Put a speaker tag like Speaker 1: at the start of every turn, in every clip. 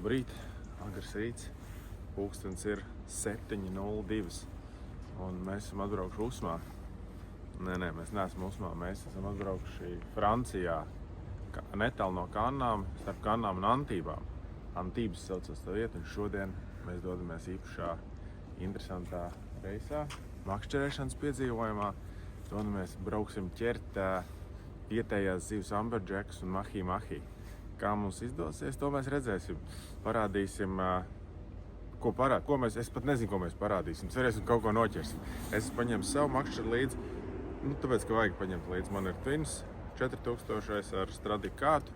Speaker 1: Labrīt, agrs rīts, pulkstens ir 7:02 un mēs esam atbraukuši Usmā. Nē, mēs neesam Usmā, mēs esam atbraukuši Francijā, netālu no Kannām, starp Kannām un Antībām. Antības saucas tā vieta, un šodien mēs dodamies īpašā, interesantā reisā, makšķerēšanas piedzīvojumā. Brauksim ķert vietējās zivis Amberjackus un Mahi Mahi. Kā mums izdosies, to mēs redzēsim. Parādīsim, es pat nezinu, ko mēs parādīsim. Cerēsim, kaut ko noķersim. Es paņemu savu makšķeru līdzi, tāpēc, ka vajag paņemt līdzi. Man ir Twins 4000 ar stradikātu.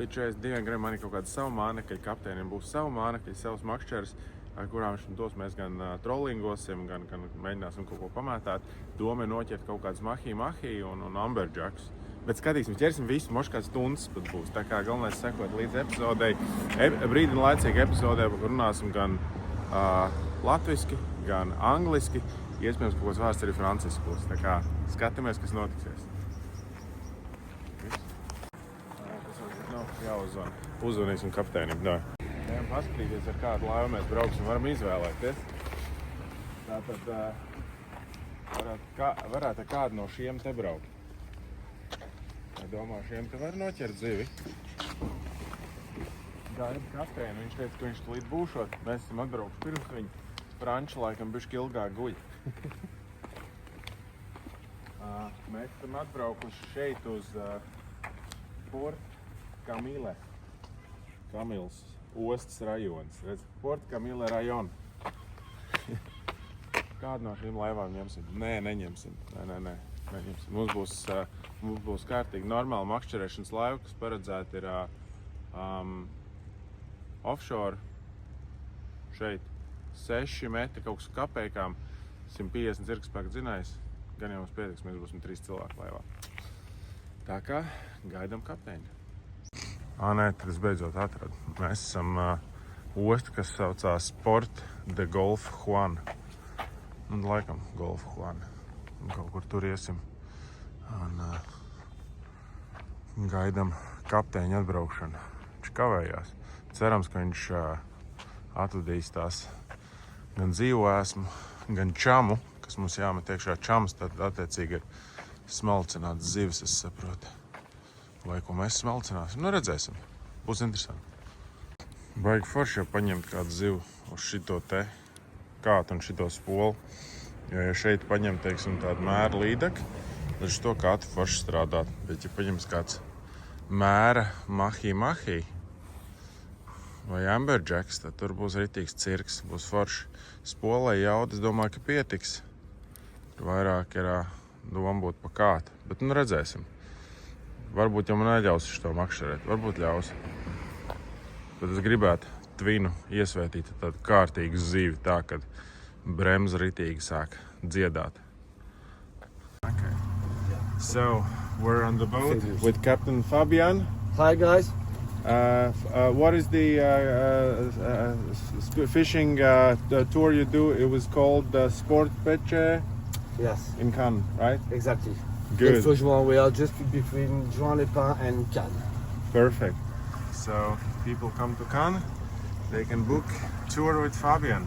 Speaker 1: Līdz 42 gadiem man ir kaut kāda savu mānekļa, kapteinim būs savu mānekļa, savus makšķeras, ar kurām viņš dos. Mēs gan trollingosim, gan mēģināsim kaut ko pamētāt. Doma ir noķert kaut kāds Mahi Mahi un Amberjackus. Bet skatīsim, ķersim visu, moš kāds stundas pat būs. Tā kā galvenais sekot līdz epizodei. Brīdina laicīga epizodē, kur runāsim gan latviski, gan angliski. Iespējams, kaut kāds vārds arī franciski būs. Tā kā skatāmies, kas notiksies. Jāuzzvan. Uzzvanīsim kapteinim. Ejam paskatīties, ar kādu laivu mēs brauksim. Varam izvēlēties. Tātad varētu kādu no šiem te braukt. Es domāju, šiem te var noķert zivi. Gaidam kapteini, viņš teica, ka viņš tulīt būšot. Mēs esam atbraukuši pirms viņa. Franči laikam bišķi ilgāk guļ. Mēs esam atbraukuši šeit uz Port Kamile. Kamils ostas rajons. Redz, Port Kamile rajonu. Kādu no šīm laivām ņemsim? Nē, neņemsim. Nē. Mums būs kārtīgi normāla makšķerēšanas laiva, kas paredzēta ir offshore. Šeit 6 metri kaut kas kapējām, 150 cirkspēku dzinējs. Gan jau mums pietiks, mēs būsim 3 cilvēku laivā. Tā kā gaidam kapteini. Nē, tad es beidzot atradu. Mēs esam osta, kas saucās Port de Golf Juan. Un laikam Golf Juan. Un kaut kur tur iesim. Un gaidam kapteiņa atbraukšanu. Viņš kavējās. Cerams, ka viņš atvedīs tās gan dzīvoesmu, gan čamu, kas mums jāmet iekšā čams, tad attiecīgi ir smalcināts zivis, es saprotu. Vai ko mēs smalcināsim? Redzēsim. Būs interesanti. Baigi forši jau paņemt kādu zivu uz šito te kātu un šito spolu. Jo, ja šeit paņem, teiksim, tādu mēra līdekli, tad to kātu forši strādāt. Bet, ja paņems kāds mēra Mahi Mahi vai Amberjacks, tad tur būs ritīgs cirks, būs forši. Spolai jauda, es domāju, ka pietiks. Tur vairāk ir doma būt pa kātu. Bet, redzēsim. Varbūt jau man neļaus šito makšķerēt, varbūt ļaus. Bet es gribētu Twinu iesvētīt tādu kārtīgu zivi, tā, kad bremza ritīgi sāk dziedāt. Okay. So, we're on the boat with Captain Fabian.
Speaker 2: Hi guys.
Speaker 1: What is the fishing tour you do? It was called Twinpechesportive in Cannes, right?
Speaker 2: Exactly.
Speaker 1: Good.
Speaker 2: We are just between Juan-les-Pins and Cannes.
Speaker 1: Perfect. So, people come to Cannes, they can book tour with Fabian.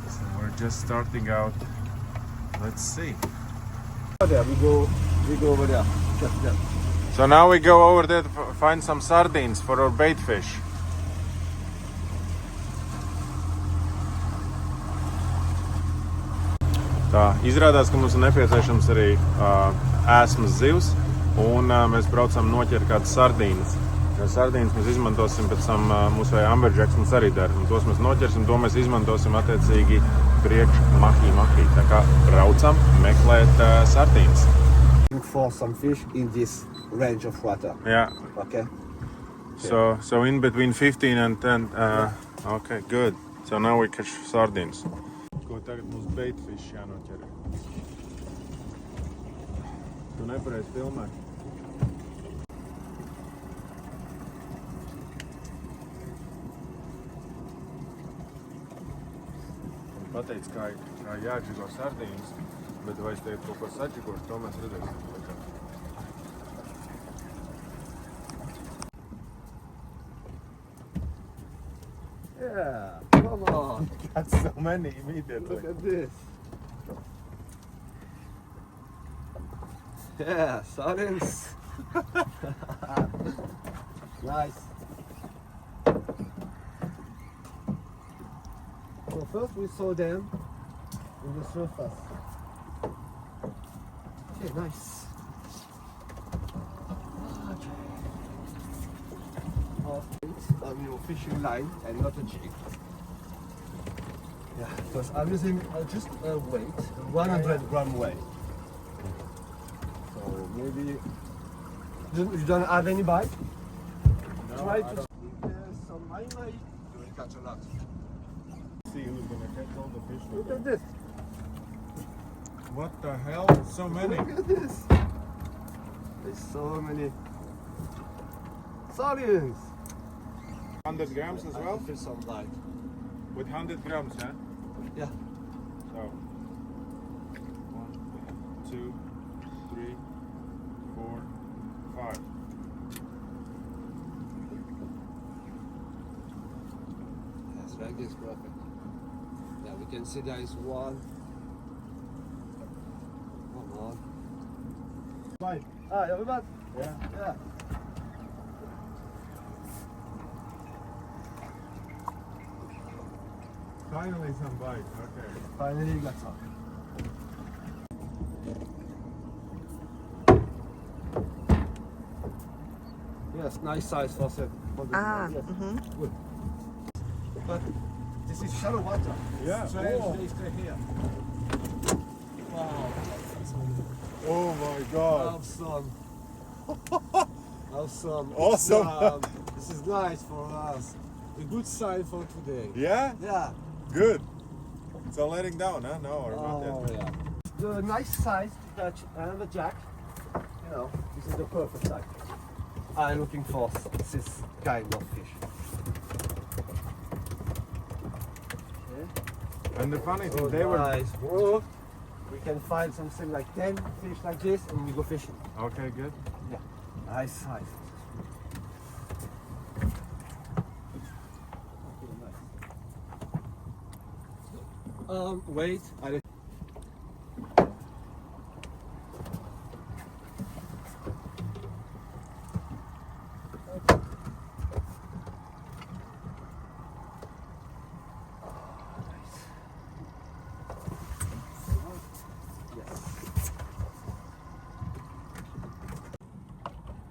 Speaker 1: So we're just starting out. Let's see.
Speaker 2: There we go over there. Yeah.
Speaker 1: So now we go over there to find some sardines for our bait fish. Tā, izrādās, ka mums ir nepieciešams arī ēsmas zivs, un mēs braucam noķert kādas sardīnas. Sardīnas mēs izmantosim pēc tam mūsu Amberjacks mums arī der, un tos mēs noķersim, to mēs izmantosim attiecīgi priekš Mahi Mahi. Tā kā braucam meklēt sardīnas.
Speaker 2: Look for some fish in this range of water.
Speaker 1: Yeah.
Speaker 2: Okay.
Speaker 1: So in between 15 and 10. Okay, good. So now we catch sardines. Ko tagad mums bait fish jānoķer? Tu nepareiz filmē. Pateic, kā jāatžigo sardīnas, bet vai es teicu kaut ko saģigošu, to mēs redzēsim.
Speaker 2: Yeah, come on.
Speaker 1: That's so many immediately.
Speaker 2: Look at this. Yeah, sardines. Nice. So first we saw them in the surface. Okay, nice. I'm your fishing line and not a jig. Yeah, because I'm using just a weight, 100-gram weight. So maybe you don't have any bite.
Speaker 1: No,
Speaker 2: Try to some Mahi Mahi. You will catch a lot.
Speaker 1: See who's gonna catch all the fish.
Speaker 2: Look at this.
Speaker 1: What the hell? So many.
Speaker 2: Look at this. There's so many sardines.
Speaker 1: 100 grams as well?
Speaker 2: Fish some bite.
Speaker 1: With 100 grams, huh?
Speaker 2: Yeah.
Speaker 1: So, 1, 2, 3, 4, 5.
Speaker 2: Yes, like this, perfect. Yeah, we can see there is one. Come on. Bite. Ah, you have a bite?
Speaker 1: Yeah.
Speaker 2: Yeah.
Speaker 1: Finally some bite. Okay.
Speaker 2: Finally, you got some. Yes, nice size for the yes. Good. But this is shallow water.
Speaker 1: Yeah.
Speaker 2: So
Speaker 1: Oh.
Speaker 2: they stay here. Wow.
Speaker 1: Oh my God.
Speaker 2: Awesome. Awesome.
Speaker 1: Awesome.
Speaker 2: This is nice for us. A good sign for today.
Speaker 1: Yeah?
Speaker 2: Yeah.
Speaker 1: Good. So letting down, huh? No, or not
Speaker 2: Oh
Speaker 1: yet.
Speaker 2: yeah. The nice size to catch Amberjack. You know, this is the perfect size. I'm looking for this kind of fish.
Speaker 1: And the funny thing,
Speaker 2: Oh,
Speaker 1: they were...
Speaker 2: nice. Whoa. We can find something like 10 fish like this and we go fishing.
Speaker 1: Okay, good.
Speaker 2: Yeah. Nice size. Wait.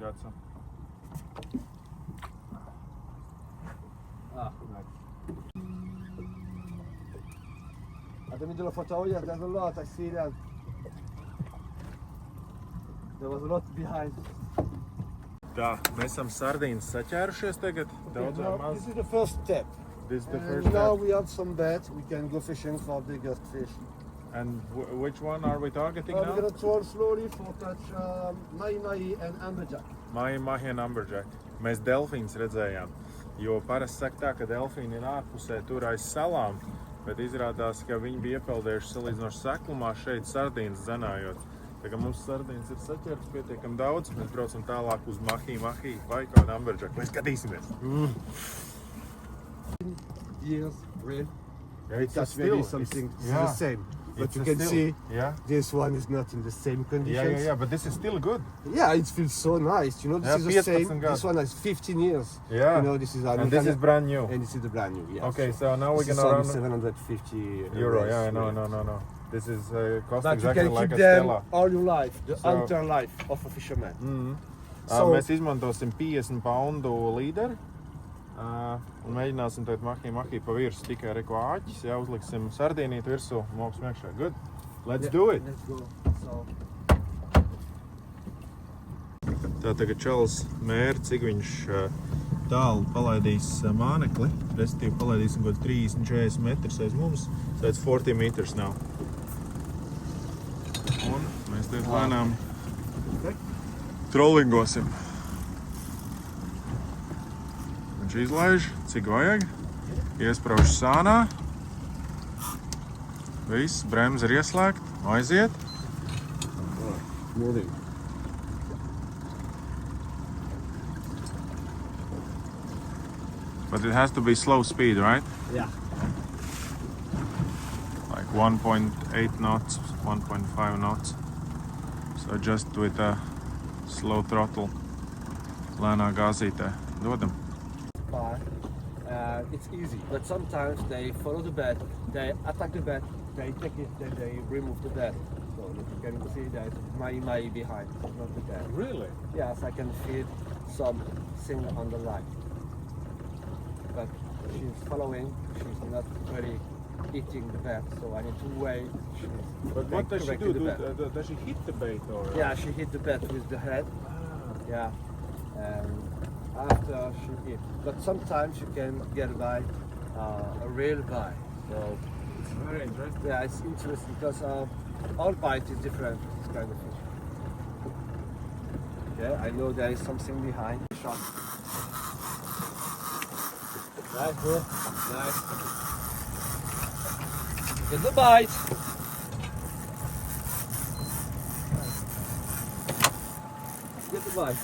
Speaker 1: Got some.
Speaker 2: Ah, nice. At the middle of Ottawa, there's a lot, I see them. There was a lot behind.
Speaker 1: Tā, mēs esam sardīnas saķērušies tagad. Daudz vai
Speaker 2: Now,
Speaker 1: maz.
Speaker 2: this is the first step.
Speaker 1: This is the
Speaker 2: And
Speaker 1: first
Speaker 2: now
Speaker 1: step.
Speaker 2: we have some bait, we can go fishing for biggest fish.
Speaker 1: And which one are we targeting
Speaker 2: We're
Speaker 1: now?
Speaker 2: gonna troll slowly for catch Mahi Mahi and Amberjack.
Speaker 1: Mahi Mahi and Amberjack. Mēs delfīns redzējām. Jo parasti saka tā, ka delfīni ir ārpusē tur aiz salām, bet izrādās, ka viņi bija iepeldējuši salīdzinoši seklumā šeit sardīnas dzenājot. Tā kā mums sardīnas ir saķertas pietiekami daudz, mēs braucam tālāk uz Mahi Mahi vai kādu Amberjack. Lai skatīsimies.
Speaker 2: Years, real.
Speaker 1: Yeah, it's
Speaker 2: That's maybe something the same. But you can see
Speaker 1: Yeah.
Speaker 2: this one is not in the same conditions.
Speaker 1: Yeah, but this is still good.
Speaker 2: Yeah, it feels so nice. You know, this
Speaker 1: Yeah,
Speaker 2: is the
Speaker 1: 15
Speaker 2: same.
Speaker 1: gas.
Speaker 2: This one has 15 years.
Speaker 1: Yeah.
Speaker 2: You know, this is
Speaker 1: And this is brand new.
Speaker 2: And this is the brand new. Yes.
Speaker 1: Okay, so now we're
Speaker 2: This is
Speaker 1: gonna run
Speaker 2: some 750
Speaker 1: euro.
Speaker 2: euros,
Speaker 1: Yeah, no.
Speaker 2: really.
Speaker 1: This is cost
Speaker 2: But you
Speaker 1: exactly
Speaker 2: can
Speaker 1: like
Speaker 2: keep
Speaker 1: a
Speaker 2: them
Speaker 1: Stella.
Speaker 2: all your life, the
Speaker 1: So-
Speaker 2: entire life of a fisherman.
Speaker 1: So, mēs izmantosim 50 poundu līderi un mēģināsim tagad Mahi Mahi pa virsu tikai reko āķis, jā, uzliksim sardīnīti virsū un moks iekšā. Good. Let's do it.
Speaker 2: Let's go. So,
Speaker 1: Tā tagad Čals mēra, cik viņš tālu palaidīs mānekli, respektīvi palaidīsim kaut 30-40 metrus aiz mums, so it's 40 meters now. Un mēs tagad lēnām trollingosim. Viņš izlaiž, cik vajag, iesprauž sānā, viss, bremze ir ieslēgta, aiziet.
Speaker 2: moving.
Speaker 1: But it has to be slow speed, right?
Speaker 2: Yeah.
Speaker 1: Like 1.8 knots, 1.5 knots. So just with a slow throttle. Lēnā gāzītē. Dodam.
Speaker 2: It's easy, but sometimes they follow the bed, they attack the bed, they take it, then they remove the bed. So you can see there's Mahi Mahi behind, not the bed.
Speaker 1: Really?
Speaker 2: Yes, I can feel something on the line. But she's following, she's not really eating the bed, so I need to wait.
Speaker 1: But what does she do? Does she hit the bait or?
Speaker 2: Yeah, she hit the bed with the head. Yeah. And after she hit. But sometimes you can get by a real bite. So
Speaker 1: It's very interesting.
Speaker 2: yeah, it's interesting because all bite is different with this kind of fish. Okay, I know there is something behind. Shot. Nice, bro. Nice. Get the bite. Get the bite.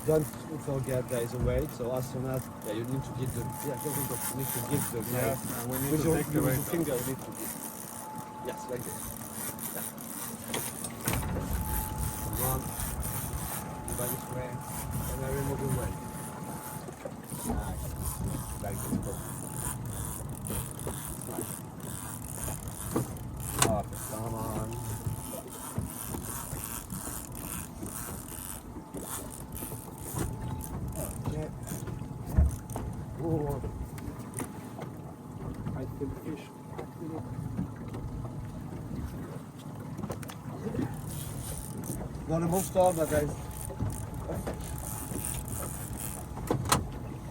Speaker 2: Don't forget there is a weight, so as soon as you need to give them. Yeah, you need to give them.
Speaker 1: Yes, and we need
Speaker 2: with
Speaker 1: to
Speaker 2: your,
Speaker 1: take the
Speaker 2: with
Speaker 1: weight
Speaker 2: your finger, you need to give. Yes, like this. Yeah. One. By this way, and I remove the weight. Nice. Like this. Nice. Okay, come on. Okay. Oh. I feel the fish. I feel it. Not a monster, but there is.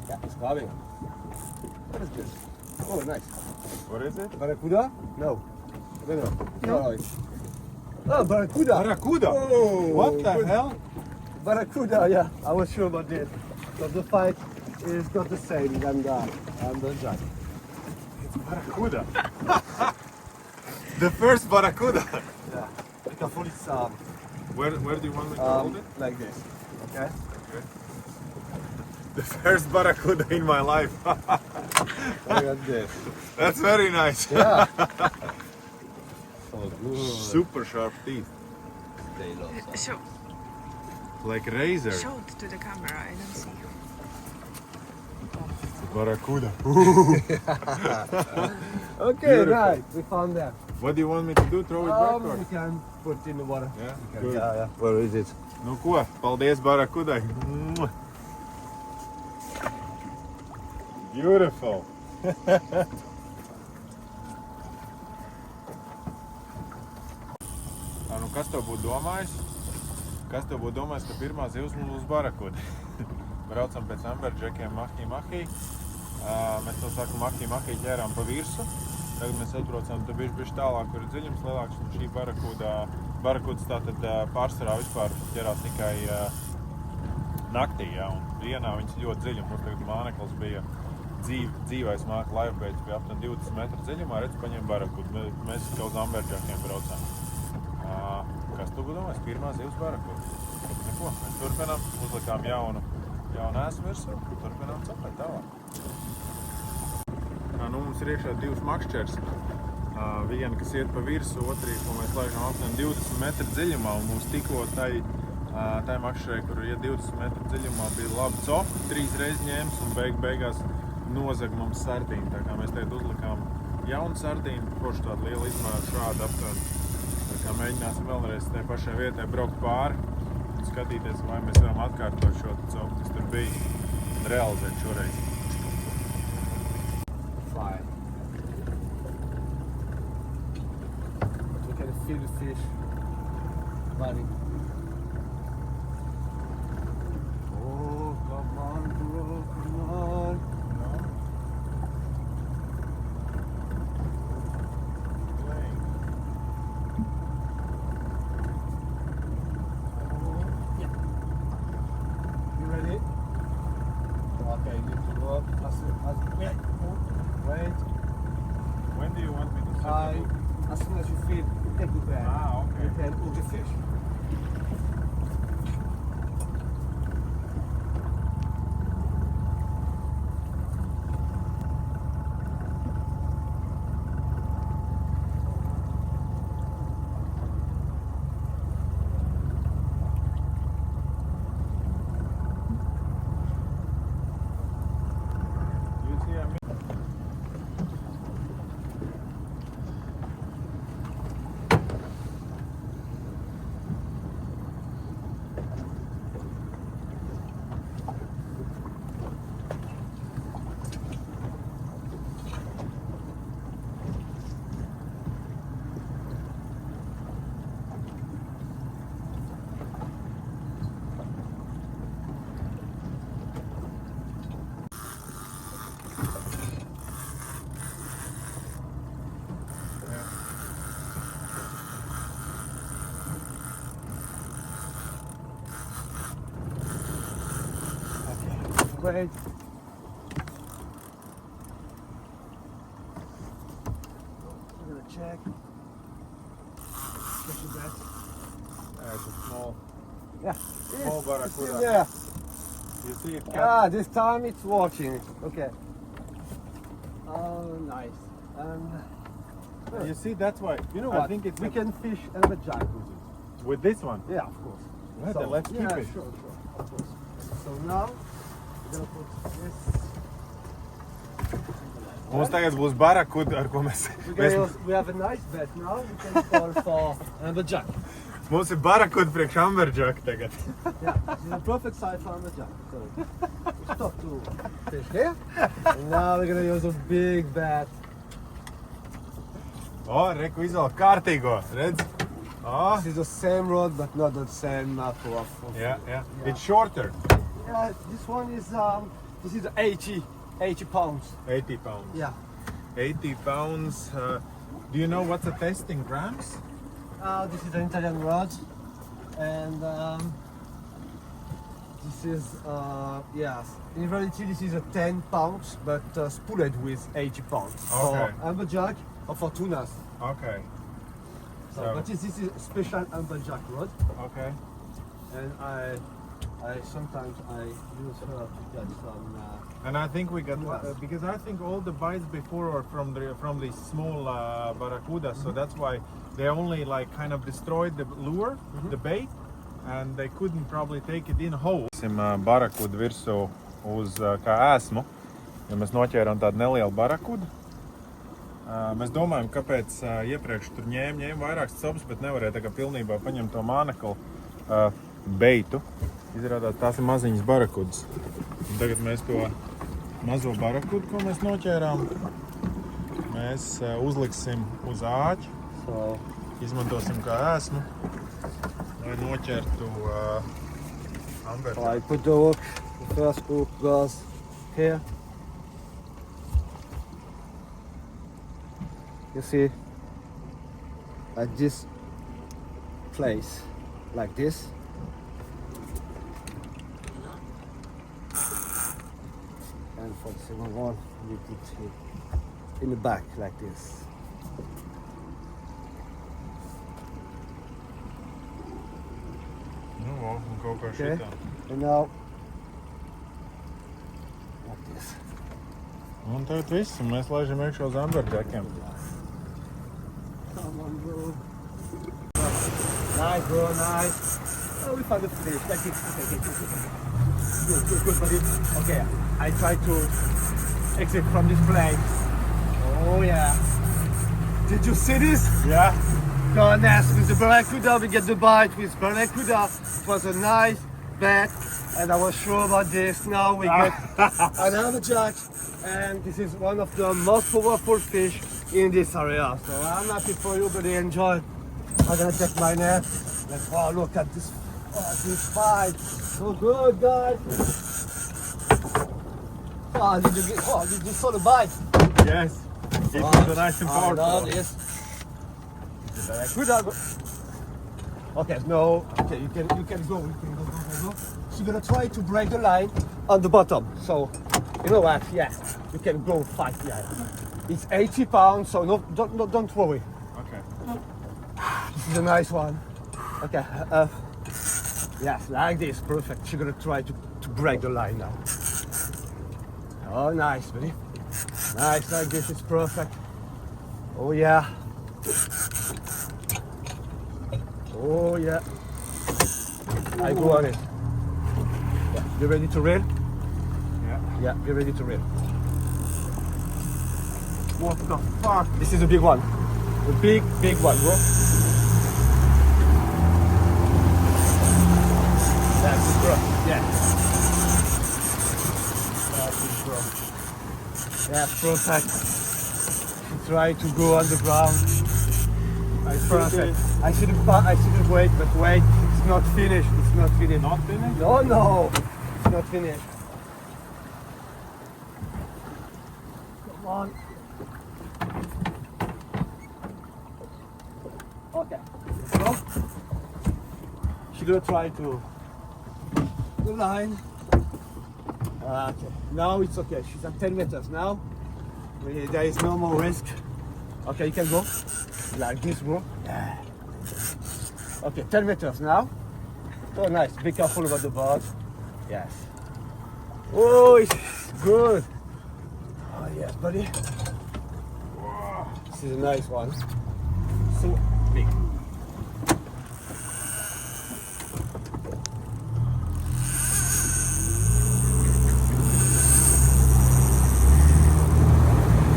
Speaker 2: Yeah, it's coming. What is this? Oh, nice.
Speaker 1: What is it?
Speaker 2: Barracuda? No. No. Oh, Barracuda.
Speaker 1: Barracuda?
Speaker 2: Oh,
Speaker 1: What the
Speaker 2: good.
Speaker 1: hell?
Speaker 2: Barracuda, yeah. I was sure about this. But the fight is not the same than the Amberjack.
Speaker 1: Barracuda. The first barracuda.
Speaker 2: Yeah. Like a fully
Speaker 1: Where do you want me to hold it?
Speaker 2: like this. Okay?
Speaker 1: Okay. The first barracuda in my life.
Speaker 2: Like this.
Speaker 1: That's very nice.
Speaker 2: Yeah. So good.
Speaker 1: Super sharp teeth.
Speaker 2: They love that.
Speaker 3: Show
Speaker 1: Like razor.
Speaker 3: it to the camera, I don't see.
Speaker 1: Barracuda.
Speaker 2: Okay,
Speaker 1: Beautiful.
Speaker 2: right. We found them.
Speaker 1: What do you want me to do? Throw it back or?
Speaker 2: We can put it in the water.
Speaker 1: Yeah?
Speaker 2: Okay,
Speaker 1: Good.
Speaker 2: yeah. Where is it?
Speaker 1: Nu ko, paldies Barracudai. Beautiful. Nu, kas tev būtu domājis? Kas tev būtu domājis, ka pirmā zivs mums būs Barracuda? Braucam pēc Amberjackiem Mahi Mahi. Mēs to sākam Mahi Mahi ķērām pa virsu. Tagad mēs atbraucam te bišķi tālāk, kur ir dziļums lielāks. Un šī Barracudas tātad pārsvarā vispār ķerās tikai naktī. Ja? Un dienā viņas ļoti dziļi. Mums tagad māneklis bija dzīvais māka laivbeidz bija aptuveni 20 metru dziļumā. Redz, paņem Barracudu. Mēs kā uz Amberjackiem braucām. Kas tu domājis? Pirmā zivs Barracuda. Neko, mēs turpinām, uzlikām jaunu ēsu virsū, turpinām cepēt tālāk. Nu, mums ir iekšā divas makšķers. Viena, kas iet pa virsu, otrī, ko mēs laižam aptuveni 20 metru dziļumā. Un mums tikko tai makšķerē, kur iet 20 metru dziļumā, bija labi copi, 3 reizes ņēmis un beigās nozag mums sardīnu. Tā kā mēs tagad uzlikām jaunu sardīnu, koši tādu lielu izmēru šādu aptuveni. Tā kā mēģināsim vēlreiz tai pašai vietai braukt pāri un skatīties, vai mēs varam atkārtot šo copu, kas tur bija, un realizēt šoreiz.
Speaker 2: Fine. But we can feel the fish running. Oh, come on, bro, come on. Okay, you need to go up. Wait.
Speaker 1: When do you want me to set the hook?
Speaker 2: As soon as you feel, take the bag.
Speaker 1: Okay.
Speaker 2: You can hook the fish. wait. I'm gonna check. Check that.
Speaker 1: It's a small
Speaker 2: Yeah.
Speaker 1: Small barracuda.
Speaker 2: Yeah.
Speaker 1: You see it
Speaker 2: This time it's working. Okay. Oh, nice.
Speaker 1: You see, that's why.
Speaker 2: You know
Speaker 1: I
Speaker 2: what?
Speaker 1: think it's
Speaker 2: we can fish Amberjack with it.
Speaker 1: with this one.
Speaker 2: Yeah, of course.
Speaker 1: Yeah, then let's keep it.
Speaker 2: Sure, of course. So now we're gonna put this.
Speaker 1: Mums tagad būs Barracuda, ar ko mēs...
Speaker 2: We have a nice bed now. We can call for Amberjack.
Speaker 1: Mums ir Barracuda priekš Amberjack tagad.
Speaker 2: Yeah, this is a perfect size for Amberjack. So we stop to fish here. And now we're gonna use a big bat.
Speaker 1: Reku izvēl kārtīgo, redz?
Speaker 2: This is the same rod, but not the same profile.
Speaker 1: Yeah. It's shorter.
Speaker 2: Yeah, this one is this is 80 pounds.
Speaker 1: 80 pounds.
Speaker 2: Yeah.
Speaker 1: 80 pounds. Do you know what's the test in grams?
Speaker 2: This is an Italian rod, and this is yes. In reality, this is a 10 pounds, but spooled with 80 pounds
Speaker 1: Okay.
Speaker 2: for Amberjack or for tunas.
Speaker 1: Okay.
Speaker 2: So, but this is a special Amberjack rod,
Speaker 1: Okay.
Speaker 2: and I sometimes use her to get some.
Speaker 1: And I think we got
Speaker 2: Yes.
Speaker 1: because I think all the bites before are from these small barracudas, so that's why they only like kind of destroyed the lure, the bait, and they couldn't probably take it in whole. Barracuda virsū uz kā esmu, ja mēs noķērām tādu nelielu barracudu. Mēs domājam, kāpēc iepriekš tur ņēma vairākas copas, bet nevarēja tā kā pilnībā paņemt to māneklu beitu. Izrādās, tās ir maziņas barracudas. Un tagad mēs to mazo barracudu, ko mēs noķērām, mēs uzliksim uz āķi, izmantosim kā ēsmu, lai noķertu Amberjack.
Speaker 2: I put the hook. The first hook goes here. You see, at this place, like this. And for the second one, we put it in the back, like this.
Speaker 1: Un kaut kā
Speaker 2: Okay.
Speaker 1: šitā.
Speaker 2: And now, like this.
Speaker 1: Un tagad viss, un mēs laižam iekšā uz Amberjackiem.
Speaker 2: Come on, bro. Nice, bro, nice. Oh, we found the fish. Like it. Good, buddy. Okay, I try to exit from this plane. Oh, yeah. Did you see this?
Speaker 1: Yeah.
Speaker 2: Kannās with the Barracuda. We get the bite with Barracuda. It was a nice bet, and I was sure about this. Now we get an Amberjack, and this is one of the most powerful fish in this area. So I'm happy for you, buddy. Enjoy. I'm gonna take my net. Oh, look at this! Oh, this fight, so good, guys. Oh, did you saw the bite?
Speaker 1: Yes. It was a nice and
Speaker 2: Oh, no,
Speaker 1: powerful.
Speaker 2: this. Good. Okay, no. Okay, you can go. So you're gonna try to break the line on the bottom. So you know what? Yeah, you can go fight. Yeah, it's 80 pounds, so don't worry.
Speaker 1: Okay.
Speaker 2: This is a nice one. Okay. Yes, like this, perfect. She's gonna try to break the line now. Oh, nice, buddy. Nice, like this is perfect. Oh yeah. Oh yeah. I go on it. Yeah. You ready to reel?
Speaker 1: Yeah.
Speaker 2: Yeah, you're ready to reel.
Speaker 1: What the fuck?
Speaker 2: This is a big one. A big one, bro. That's it, bro. Yeah. That's it, bro. Yeah, perfect. Try to go on the ground. Perfect. I shouldn't wait, but wait. It's not finished. It's not finished.
Speaker 1: Not finished?
Speaker 2: No. It's not finished. Come on. Okay. So, she's gonna try to the line. Okay, now it's okay. She's at 10 meters now. There is no more risk. Okay, you can go. Like this, bro. Yeah. Okay, 10 meters now. Oh, nice. Be careful about the board. Yes. Oh, it's good. Oh, yes, buddy. Whoa. This is a nice one. So big.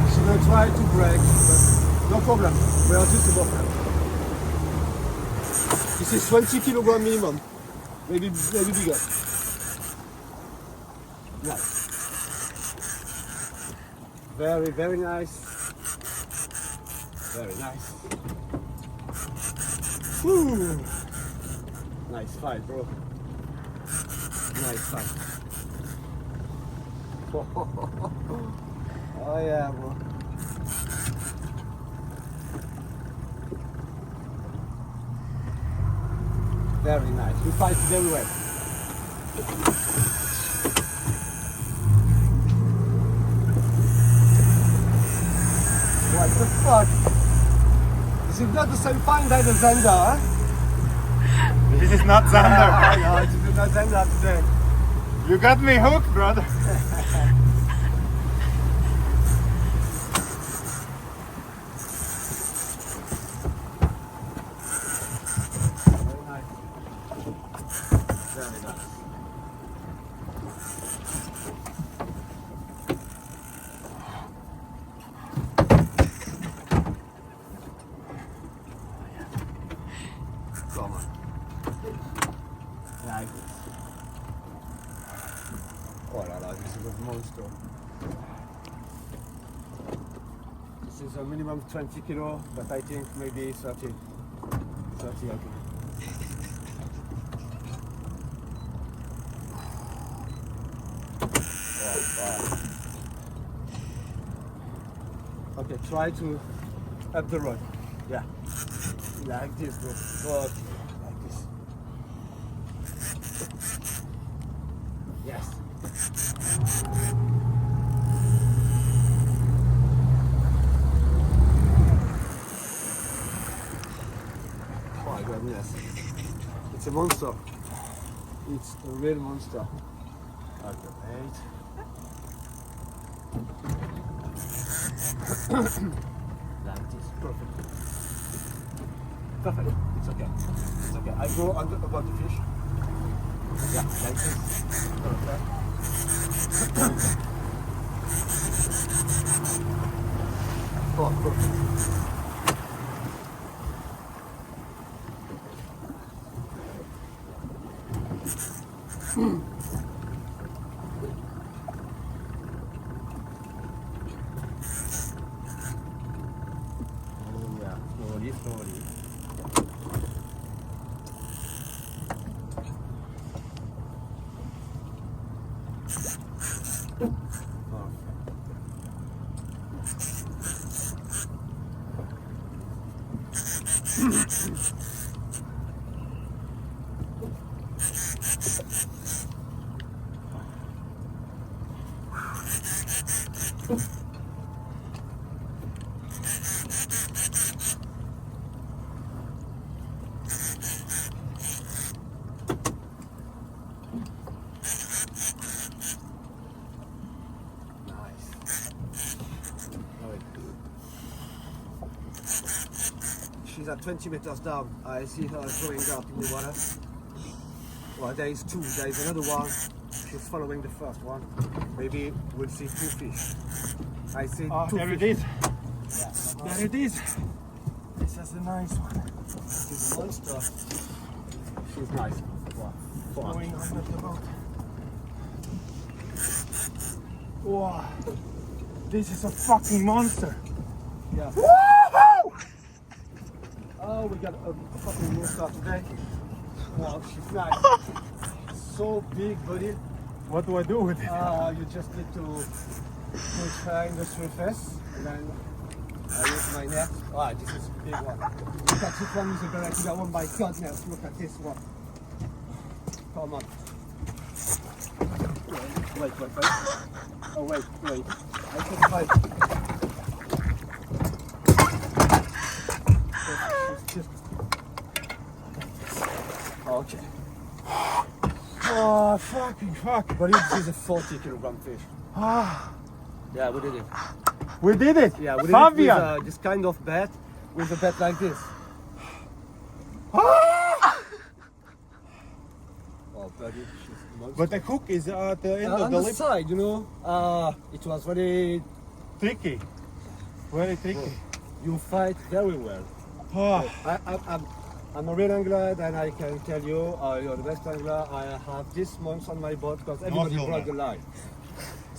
Speaker 2: She's gonna try to break, but no problem. We are just above her. This is 20 kilogram minimum. Maybe bigger. Nice. Very, very nice. Very nice. Woo. Nice fight, bro. Nice fight. Oh yeah, bro. Very nice. We fight very well. What the fuck? This is not the same find as the Zender, huh?
Speaker 4: This is not Xander.
Speaker 2: No, it is not Zender today.
Speaker 4: You got me hooked, brother.
Speaker 2: Very nice. Very nice. Come on. Like this. Oh la la, this is a monster. This is a minimum 20 kilo, but I think maybe 30. 30, okay. Wow. Okay, try to up the rod. Yeah. Like this, bro. Okay, like this. Yes. Oh my goodness. It's a monster. It's a real monster. Okay, wait. Like this, perfect. Perfect. It's okay. It's okay. I go under about the fish. Yeah, like this. Perfect. Oh, perfect. Yeah, slowly, slowly. She's at 20 meters down. I see her going up in the water. Well, there is two. There is another one. She's following the first one. Maybe we'll see two fish. I see two
Speaker 4: There
Speaker 2: fish.
Speaker 4: it is.
Speaker 2: Yeah.
Speaker 4: There it is. This is a nice one.
Speaker 2: She's a monster. She's nice. Wow.
Speaker 4: Going under the boat. Wow. This is a fucking monster.
Speaker 2: Yeah. Oh, we got a fucking monster today. Wow, she's nice. So big, buddy.
Speaker 4: What do I do with it?
Speaker 2: You just need to push her in the surface, and then I use my net. Ah, this is a big one. Look at this one with the Barracuda. Oh my goodness, look at this one. Come on. Wait. Oh, wait. I can fight. Just... Okay.
Speaker 4: Oh, fucking fuck.
Speaker 2: But this is a 40 kilogram fish. Yeah, we did it.
Speaker 4: We did it.
Speaker 2: Yeah, we did
Speaker 4: Fabian.
Speaker 2: it with this kind of bat, with a bat like this. Oh, buddy, she's a monster.
Speaker 4: But the hook is at the end of
Speaker 2: On
Speaker 4: the
Speaker 2: the
Speaker 4: lip.
Speaker 2: side, you know, it was very...
Speaker 4: Tricky. Very tricky.
Speaker 2: You fight very well.
Speaker 4: Oh.
Speaker 2: I'm a real angler, and I can tell you, you're the best angler. I have this month on my boat because everybody
Speaker 4: film
Speaker 2: brought
Speaker 4: that.
Speaker 2: the line.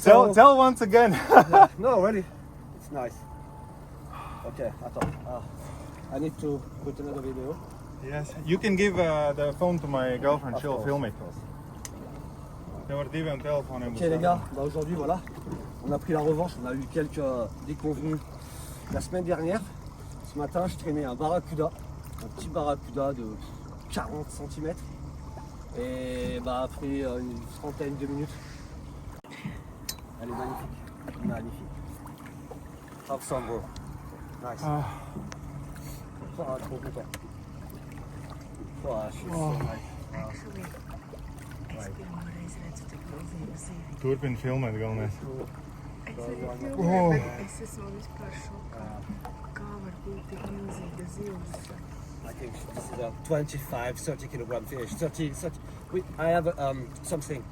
Speaker 4: Tell once again.
Speaker 2: Yeah, no, really, it's nice. Okay, I need to put another video.
Speaker 4: Yes. You can give the phone to my girlfriend. She'll film it.
Speaker 2: Ok les gars, bah aujourd'hui voilà, on a pris la revanche, on a eu quelques déconvenus la semaine dernière. Ce matin je traînais un barracuda, un petit barracuda de 40 cm. Et bah après une trentaine de minutes, elle est magnifique. Have some bro. Nice. Trop content. Je suis so nice.
Speaker 3: Actually, es pirmo reizi redzu tik milzīgu zīvi.
Speaker 4: Turpin filmēt galvenais.
Speaker 3: Es arī filmēju, bet es esmu vispār šokā. Kā var būt tik milzīga zivs?
Speaker 2: I think this is a 25-30 kilogram fish. 30. I have something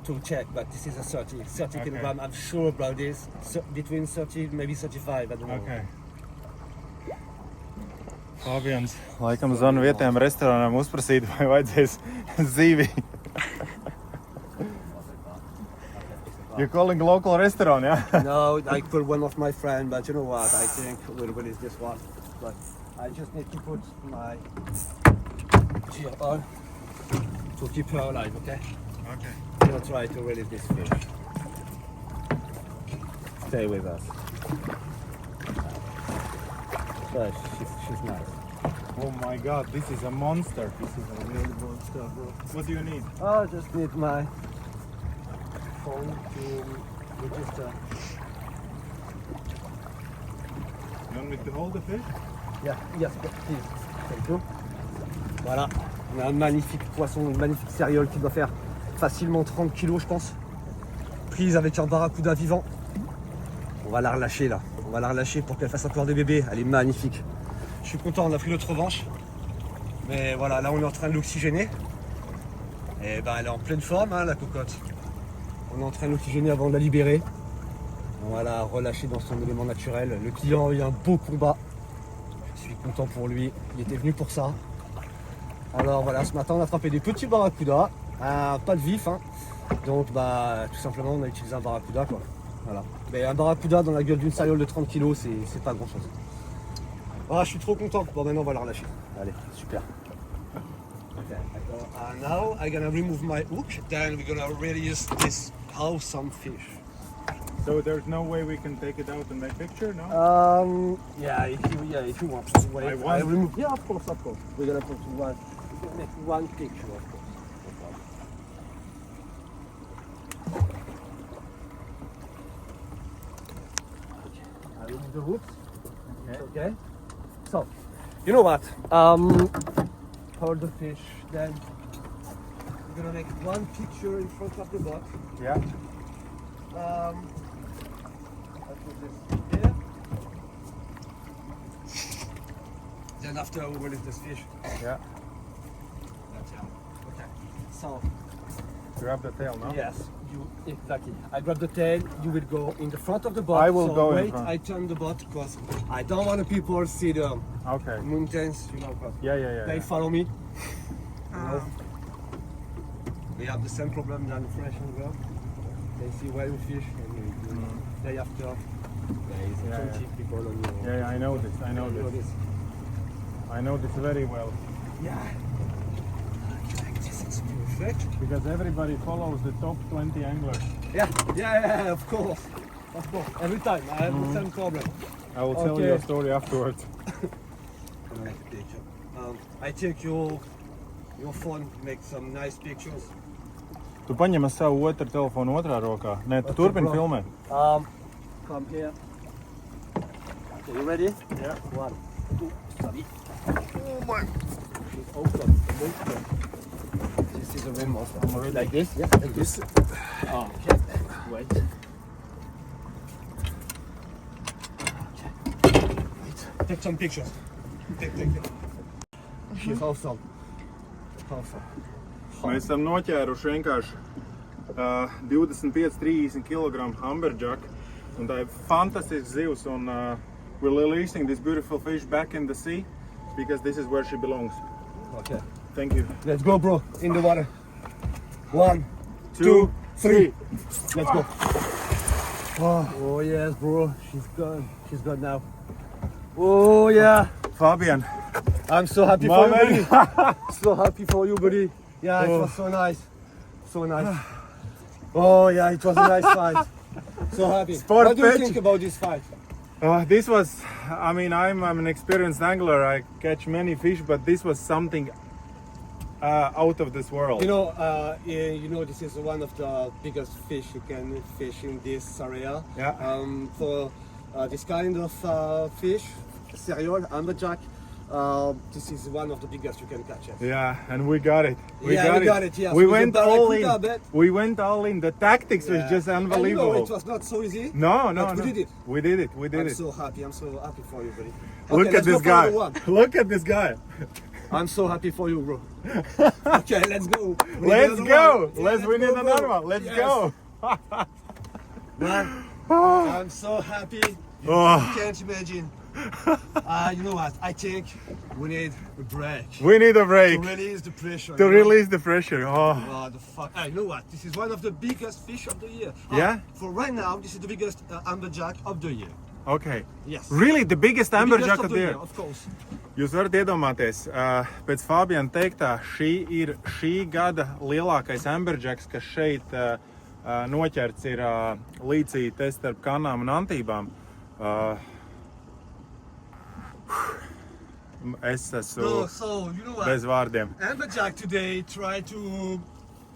Speaker 2: to check, but this is a 30
Speaker 4: Okay.
Speaker 2: kilogram. I'm sure about this. So, between 30, maybe 35. I don't know.
Speaker 4: Okay. Fabians laikam zvana vietējiem restorānam uzprasīt, vai vajadzēs zīvi. You're calling local restaurant, yeah?
Speaker 2: No, I call one of my friends, but you know what? I think we'll release this one. But I just need to put my gear on to keep her alive, okay?
Speaker 4: Okay.
Speaker 2: We'll try to release this fish. Stay with us. But she's nice.
Speaker 4: Oh my god, this is a monster.
Speaker 2: This is a real monster, bro.
Speaker 4: What do you need?
Speaker 2: I just need my phone to register.
Speaker 4: You want me to hold the fish?
Speaker 2: Yeah, yes, please. Thank you. Voilà, on a un magnifique poisson, une magnifique céréole qui doit faire facilement 30 kilos, je pense. Prise avec un barracuda vivant. On va la relâcher là. On va la relâcher pour qu'elle fasse encore des bébés. Elle est magnifique. Je suis content, on a pris l'autre revanche. Mais voilà, là on est en train de l'oxygéner. Et ben elle est en pleine forme, hein, la cocotte. On est en train de l'oxygéner avant de la libérer. On va la relâcher dans son élément naturel. Le client a eu un beau combat. Je suis content pour lui. Il était venu pour ça. Alors voilà, ce matin on a attrapé des petits barracudas. Pas de vif, hein. Donc bah tout simplement on a utilisé un barracuda quoi. Voilà. Mais un barracuda dans la gueule d'une sariole de 30 kg, c'est pas grand chose. Voilà, je suis trop content. Bon maintenant on va la relâcher. Allez, super. Okay. Now I'm gonna remove my hook. Then we're gonna release this awesome fish.
Speaker 4: So there's no way we can take it out and make picture, no?
Speaker 2: Yeah, if you want. Wait,
Speaker 4: I want.
Speaker 2: remove. Yeah, of course. We're gonna put one. We can make one picture, of course. No problem. Okay. I remove the hooks. Okay. So, you know what? Hold the fish. Then we're gonna make one picture in front of the boat.
Speaker 4: Yeah.
Speaker 2: I'll put this here. Then after we release this fish.
Speaker 4: Yeah.
Speaker 2: That's it. Okay. So
Speaker 4: Grab the tail, no?
Speaker 2: yes, exactly. I grab the tail. You will go in the front of the boat.
Speaker 4: I will
Speaker 2: so
Speaker 4: go in
Speaker 2: wait,
Speaker 4: front.
Speaker 2: I turn the boat because I don't want the people see the
Speaker 4: Okay.
Speaker 2: mountains. You know, 'cause
Speaker 4: Yeah.
Speaker 2: they follow me. You know? We have the same problem than the French as well. They see wild fish and day after there is 20 people on your...
Speaker 4: Yeah, I know this. I know this. I know this very well.
Speaker 2: Yeah. This is perfect.
Speaker 4: Because everybody follows the top 20 anglers.
Speaker 2: Yeah, of course. Every time I have the same problem.
Speaker 4: I will tell you a story afterwards.
Speaker 2: I take your phone, make some nice pictures.
Speaker 4: Tu paņem savu otru telefonu otrā rokā. Nē, tu turpini filmēt.
Speaker 2: Come here. Okay, you ready?
Speaker 4: Yeah.
Speaker 2: 1, 2, 3. Oh my! It's open. This is a remote. Like this? Yeah, like this. Okay. Wait. Take some pictures. Take. She's awesome. Awesome.
Speaker 4: Mēs esam noķēruši vienkārši 25-30 kg Amberjack. Un tā ir fantastisks zivs. Un we're releasing this beautiful fish back in the sea because this is where she belongs.
Speaker 2: Okay.
Speaker 4: Thank you.
Speaker 2: Let's go, bro. In the water. 1, 2, 3. Let's go. Oh yes, bro. She's gone. She's gone now. Oh yeah.
Speaker 4: Fabian.
Speaker 2: I'm so happy for you, buddy. So happy for you, buddy. Yeah, it was so nice. So nice. Oh yeah, it was a nice fight. So happy.
Speaker 4: Sport
Speaker 2: What do you
Speaker 4: pitch.
Speaker 2: think about this fight?
Speaker 4: This was, I mean, I'm an experienced angler. I catch many fish, but this was something out of this world.
Speaker 2: You know, this is one of the biggest fish you can fish in this area.
Speaker 4: Yeah.
Speaker 2: For this kind of fish, cereal, amberjack, this is one of the biggest you can catch. Yes.
Speaker 4: Yeah, and we got it.
Speaker 2: We got it. Yes.
Speaker 4: We
Speaker 2: With
Speaker 4: went
Speaker 2: the
Speaker 4: all
Speaker 2: Barracuda
Speaker 4: in.
Speaker 2: bet.
Speaker 4: We went all in. The tactics was just
Speaker 2: And
Speaker 4: unbelievable.
Speaker 2: you know, it was not so easy.
Speaker 4: No.
Speaker 2: But we did it.
Speaker 4: We did it. We did
Speaker 2: I'm
Speaker 4: it.
Speaker 2: so happy. I'm so happy for you, buddy.
Speaker 4: Look
Speaker 2: Okay,
Speaker 4: at
Speaker 2: let's
Speaker 4: this
Speaker 2: go for
Speaker 4: guy.
Speaker 2: another one.
Speaker 4: Look at this guy.
Speaker 2: I'm so happy for you, bro. Okay, let's go. We need
Speaker 4: Let's
Speaker 2: another
Speaker 4: go.
Speaker 2: one. Yeah,
Speaker 4: Let's win
Speaker 2: go,
Speaker 4: another
Speaker 2: bro.
Speaker 4: one. Let's
Speaker 2: Yes.
Speaker 4: go.
Speaker 2: Man, I'm so happy. You
Speaker 4: Oh.
Speaker 2: can't imagine. You know what? I think we need a break
Speaker 4: We need a break
Speaker 2: to release the pressure.
Speaker 4: to
Speaker 2: you know?
Speaker 4: release the pressure. Oh.
Speaker 2: Oh, the fuck. You know what? This is one of the biggest fish of the year.
Speaker 4: Yeah?
Speaker 2: For right now, this is the biggest amberjack of the year.
Speaker 4: Okay.
Speaker 2: Yes.
Speaker 4: Really, the biggest
Speaker 2: The biggest
Speaker 4: Amberjack
Speaker 2: of
Speaker 4: of
Speaker 2: the
Speaker 4: the
Speaker 2: year,
Speaker 4: year.
Speaker 2: of course.
Speaker 4: Jūs varat iedomāties, pēc Fabiana teiktā, šī ir šī gada lielākais Amberjacks, kas šeit noķerts ir līcī te starp Kannām un Antībām. Es esmu
Speaker 2: So, you know what?
Speaker 4: bez vārdiem.
Speaker 2: Amberjack today tried to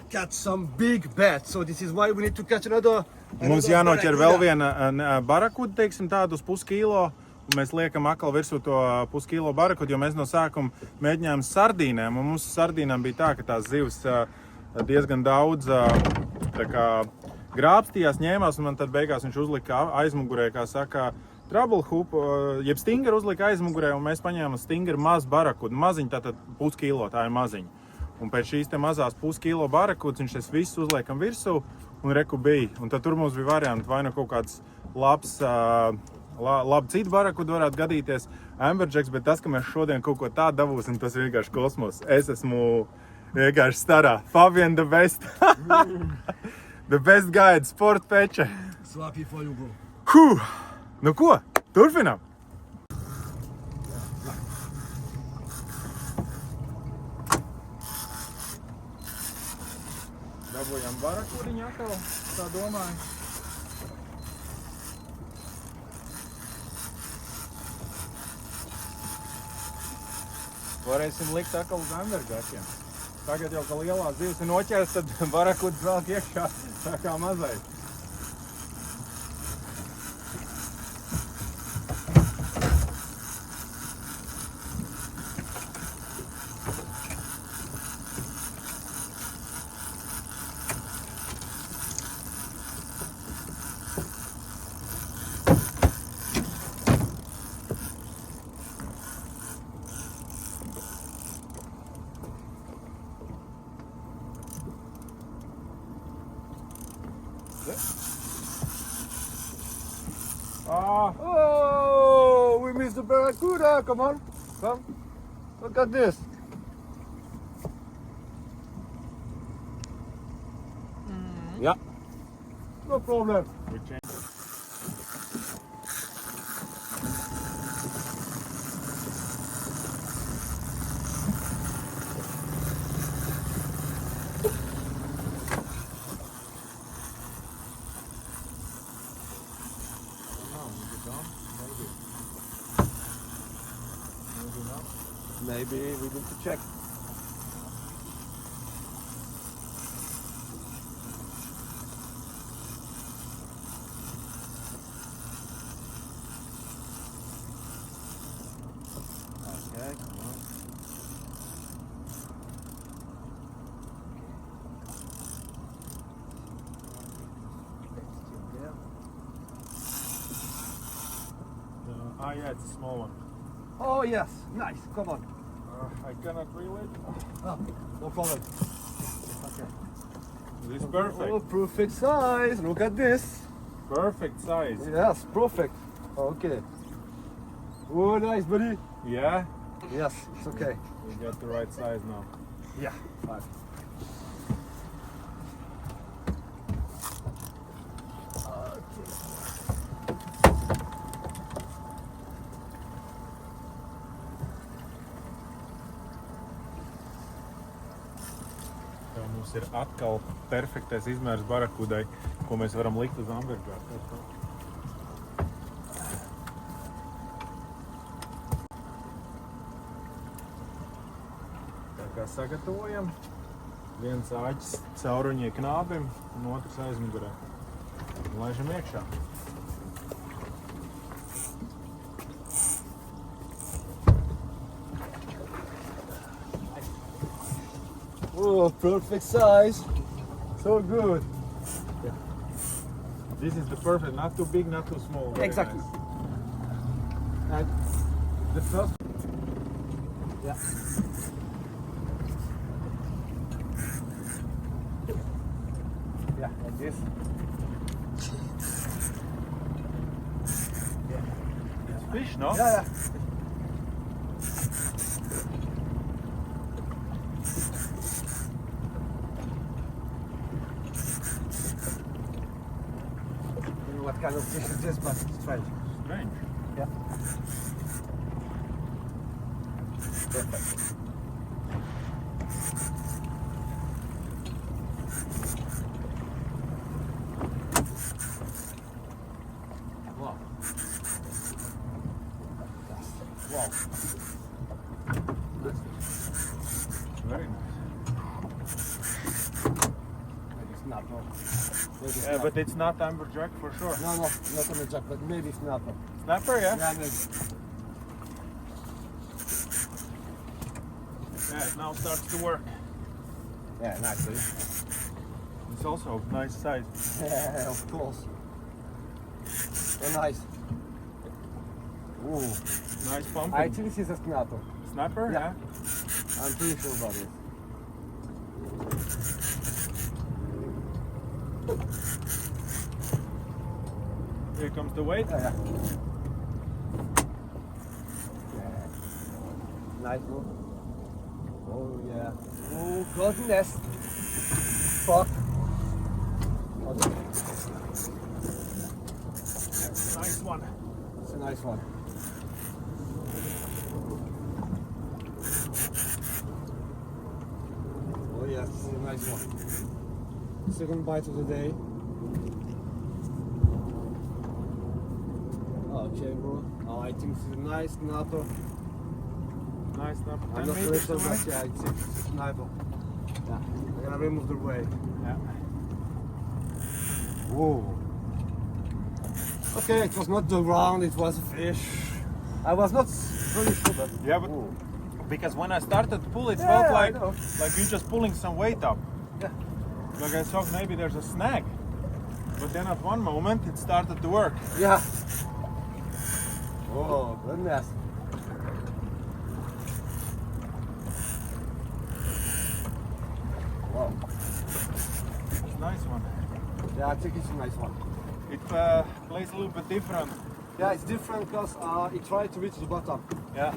Speaker 2: catch some big bats, so this is why we need to catch another.
Speaker 4: Mums jānoķer vēl viena barakuda, teiksim tādu uz puskilo. Mēs liekam atkal virsū to puskilo barakudu, jo mēs no sākuma mēģinājām sardīnēm. Un mums sardīnēm bija tā, ka tās zivs diezgan daudz tā kā grābstījās, ņēmās, un man tad beigās viņš uzlika aizmugurē, kā saka, trouble hoop, jeb stingeri uzlika aizmugurē, un mēs paņēmām stingeri mazu barakudu. Maziņu, tātad puskilo, tā ir maziņa. Un pēc šīs te mazās puskilo barakudas viņš es visu uzliekam virsū, un reku bija. Un tad tur mums bija varianti, vai nu kaut kāds labs, labi citu barakudu varētu gadīties, Amberjacks, bet tas, ka mēs šodien kaut ko tādu dabūsim, tas ir vienkārši kosmos. Es esmu vienkārši starā. Fabian, the best. The best guy at sport peče.
Speaker 2: So happy for you, bro.
Speaker 4: Nu ko, turpinām? Dabūjām barakudiņu atkal, tā domāju. Varēsim likt atkal uz Amberjackiem. Tagad jau, ka lielās zivs ir noķērs, tad barakudas velk iekšā tā kā mazais.
Speaker 2: Oh, we missed the Barracuda. Come on. Come. Look at this. Yeah. No problem. Maybe we need to check.
Speaker 4: Ah, yeah, it's a small one.
Speaker 2: Oh yes, nice. Come on.
Speaker 4: I cannot reel it.
Speaker 2: Oh, no problem. Okay.
Speaker 4: This is perfect.
Speaker 2: Oh, perfect size. Look at this.
Speaker 4: Perfect size.
Speaker 2: Yes, perfect. Okay. Oh, nice, buddy.
Speaker 4: Yeah?
Speaker 2: Yes, it's okay.
Speaker 4: We got the right size now.
Speaker 2: Yeah, fine.
Speaker 4: Tā mums ir atkal perfektais izmērs barakudai, ko mēs varam likt uz Amberjacku. Tā kā sagatavojam, viens āķis cauruņie knābim un otrs aizmugurē. Laižam iekšā.
Speaker 2: Oh, perfect size. So good.
Speaker 4: This is the perfect, not too big, not too small. Very
Speaker 2: Exactly.
Speaker 4: nice.
Speaker 2: And the first. Yeah. Yeah, like this.
Speaker 4: It's fish, no?
Speaker 2: Yeah. What kind of fish is this, but it's strange.
Speaker 4: Strange.
Speaker 2: Yeah. Perfect. Wow. Wow.
Speaker 4: Very nice.
Speaker 2: Maybe it's not, no. Maybe it's
Speaker 4: Yeah,
Speaker 2: not.
Speaker 4: but it's not Amberjack for sure.
Speaker 2: No, not on the jack, but maybe it's not.
Speaker 4: Snapper, yeah?
Speaker 2: Yeah, maybe.
Speaker 4: Yeah, it now starts to work.
Speaker 2: Yeah, naturally.
Speaker 4: It's also a nice size.
Speaker 2: Yeah, of course. So nice. Ooh.
Speaker 4: Nice pumpkin.
Speaker 2: I think this is a snapper.
Speaker 4: Snapper,
Speaker 2: Yeah.
Speaker 4: yeah?
Speaker 2: I'm pretty sure about it.
Speaker 4: Here comes the weight.
Speaker 2: Yeah. Nice one. Oh yeah. Oh goodness. Fuck. Okay.
Speaker 4: Nice one.
Speaker 2: It's a nice one. Oh yes, this is a nice one. Second bite of the day. Okay, bro. Oh, I think this is a nice snapper.
Speaker 4: Nice snapper.
Speaker 2: I'm
Speaker 4: 10
Speaker 2: not
Speaker 4: meters
Speaker 2: sure,
Speaker 4: away.
Speaker 2: but yeah, it's a sniper. Yeah, I'm gonna remove the weight.
Speaker 4: Yeah.
Speaker 2: Whoa. Okay, it was not the round, it was a fish. I was not really sure, but
Speaker 4: Yeah, but
Speaker 2: Whoa.
Speaker 4: because when I started to pull, it
Speaker 2: Yeah,
Speaker 4: felt
Speaker 2: I
Speaker 4: like
Speaker 2: know.
Speaker 4: you're just pulling some weight up.
Speaker 2: Yeah.
Speaker 4: Like I thought maybe there's a snag. But then at one moment it started to work.
Speaker 2: Yeah. Oh, goodness. Wow.
Speaker 4: It's a nice one.
Speaker 2: Yeah, I think it's a nice one.
Speaker 4: It plays a little bit different.
Speaker 2: Yeah, it's different because it tried to reach the bottom.
Speaker 4: Yeah.